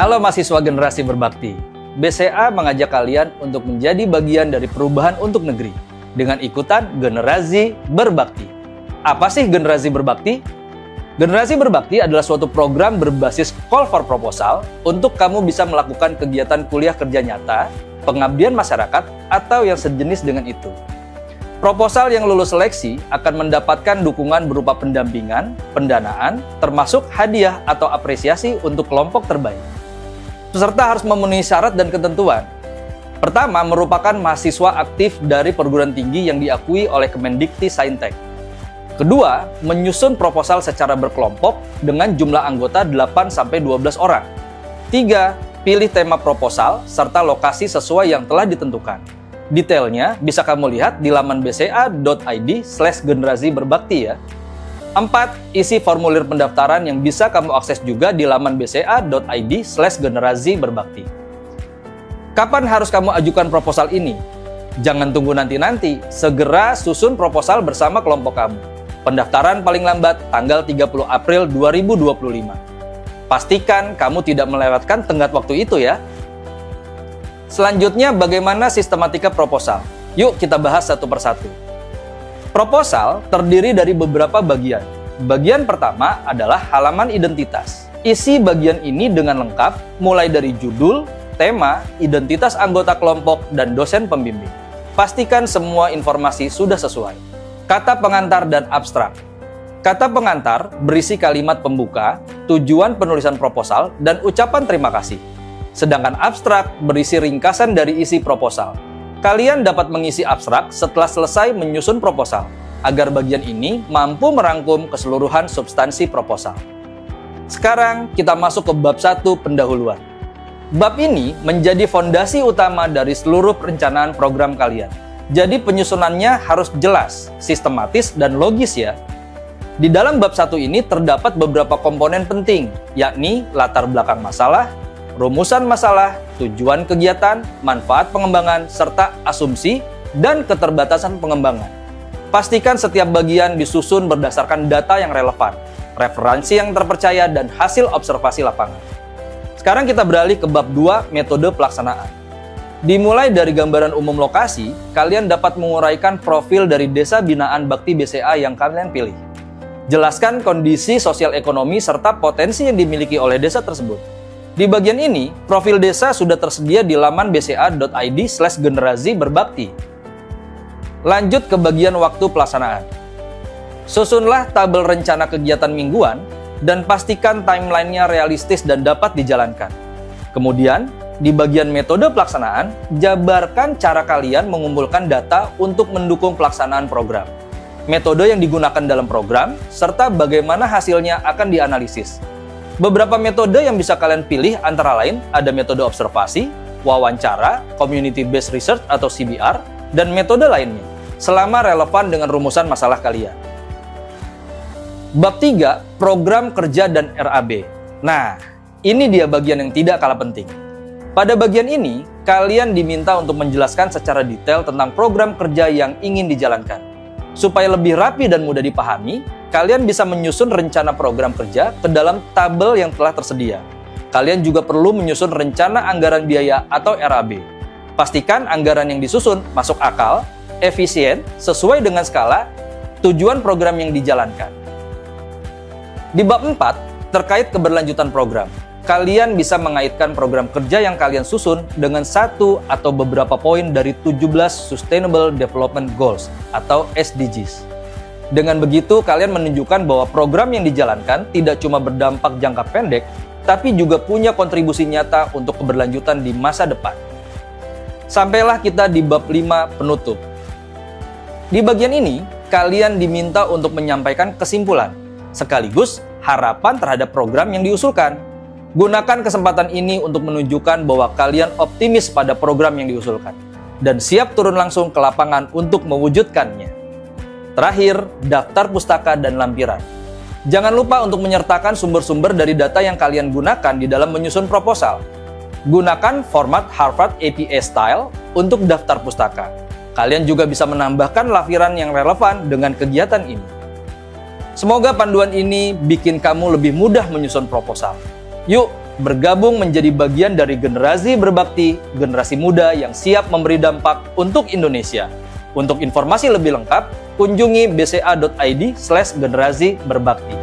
Halo mahasiswa generasi berbakti. BCA mengajak kalian untuk menjadi bagian dari perubahan untuk negeri dengan ikutan generasi berbakti. Apa sih generasi berbakti? Generasi berbakti adalah suatu program berbasis call for proposal untuk kamu bisa melakukan kegiatan kuliah kerja nyata, pengabdian masyarakat, atau yang sejenis dengan itu. Proposal yang lulus seleksi akan mendapatkan dukungan berupa pendampingan, pendanaan, termasuk hadiah atau apresiasi untuk kelompok terbaik. Peserta harus memenuhi syarat dan ketentuan. Pertama, merupakan mahasiswa aktif dari perguruan tinggi yang diakui oleh Kemendikti-Saintek. Kedua, menyusun proposal secara berkelompok dengan jumlah anggota 8-12 orang. Tiga, pilih tema proposal serta lokasi sesuai yang telah ditentukan. Detailnya bisa kamu lihat di laman bca.id/generasi berbakti ya. 4. Isi formulir pendaftaran yang bisa kamu akses juga di laman bca.id/generasi berbakti. Kapan harus kamu ajukan proposal ini? Jangan tunggu nanti-nanti, segera susun proposal bersama kelompok kamu. Pendaftaran paling lambat tanggal 30 April 2025. Pastikan kamu tidak melewatkan tenggat waktu itu ya. Selanjutnya, bagaimana sistematika proposal? Yuk kita bahas satu persatu. Proposal terdiri dari beberapa bagian. Bagian pertama adalah halaman identitas. Isi bagian ini dengan lengkap, mulai dari judul, tema, identitas anggota kelompok, dan dosen pembimbing. Pastikan semua informasi sudah sesuai. Kata pengantar dan abstrak. Kata pengantar berisi kalimat pembuka, tujuan penulisan proposal, dan ucapan terima kasih. Sedangkan abstrak berisi ringkasan dari isi proposal. Kalian dapat mengisi abstrak setelah selesai menyusun proposal, agar bagian ini mampu merangkum keseluruhan substansi proposal. Sekarang kita masuk ke bab 1 pendahuluan. Bab ini menjadi fondasi utama dari seluruh perencanaan program kalian. Jadi penyusunannya harus jelas, sistematis, dan logis ya. Di dalam bab 1 ini terdapat beberapa komponen penting, yakni latar belakang masalah, rumusan masalah, tujuan kegiatan, manfaat pengembangan, serta asumsi dan keterbatasan pengembangan. Pastikan setiap bagian disusun berdasarkan data yang relevan, referensi yang terpercaya, dan hasil observasi lapangan. Sekarang kita beralih ke bab 2, metode pelaksanaan. Dimulai dari gambaran umum lokasi, kalian dapat menguraikan profil dari desa binaan bakti BCA yang kalian pilih. Jelaskan kondisi sosial ekonomi serta potensi yang dimiliki oleh desa tersebut. Di bagian ini, profil desa sudah tersedia di laman bca.id/generasi berbakti. Lanjut ke bagian waktu pelaksanaan. Susunlah tabel rencana kegiatan mingguan dan pastikan timeline-nya realistis dan dapat dijalankan. Kemudian, di bagian metode pelaksanaan, jabarkan cara kalian mengumpulkan data untuk mendukung pelaksanaan program, metode yang digunakan dalam program, serta bagaimana hasilnya akan dianalisis. Beberapa metode yang bisa kalian pilih antara lain ada metode observasi, wawancara, community based research atau CBR, dan metode lainnya, selama relevan dengan rumusan masalah kalian. Bab 3, program kerja dan RAB. Nah, ini dia bagian yang tidak kalah penting. Pada bagian ini, kalian diminta untuk menjelaskan secara detail tentang program kerja yang ingin dijalankan. Supaya lebih rapi dan mudah dipahami, kalian bisa menyusun rencana program kerja ke dalam tabel yang telah tersedia. Kalian juga perlu menyusun rencana anggaran biaya atau RAB. Pastikan anggaran yang disusun masuk akal, efisien, sesuai dengan skala, tujuan program yang dijalankan. Di bab 4, terkait keberlanjutan program, kalian bisa mengaitkan program kerja yang kalian susun dengan satu atau beberapa poin dari 17 Sustainable Development Goals atau SDGs. Dengan begitu, kalian menunjukkan bahwa program yang dijalankan tidak cuma berdampak jangka pendek, tapi juga punya kontribusi nyata untuk keberlanjutan di masa depan. Sampailah kita di bab 5 penutup. Di bagian ini, kalian diminta untuk menyampaikan kesimpulan, sekaligus harapan terhadap program yang diusulkan. Gunakan kesempatan ini untuk menunjukkan bahwa kalian optimis pada program yang diusulkan dan siap turun langsung ke lapangan untuk mewujudkannya. Terakhir, daftar pustaka dan lampiran. Jangan lupa untuk menyertakan sumber-sumber dari data yang kalian gunakan di dalam menyusun proposal. Gunakan format Harvard APA Style untuk daftar pustaka. Kalian juga bisa menambahkan lampiran yang relevan dengan kegiatan ini. Semoga panduan ini bikin kamu lebih mudah menyusun proposal. Yuk, bergabung menjadi bagian dari generasi berbakti, generasi muda yang siap memberi dampak untuk Indonesia. Untuk informasi lebih lengkap, kunjungi bca.id/generasi berbakti.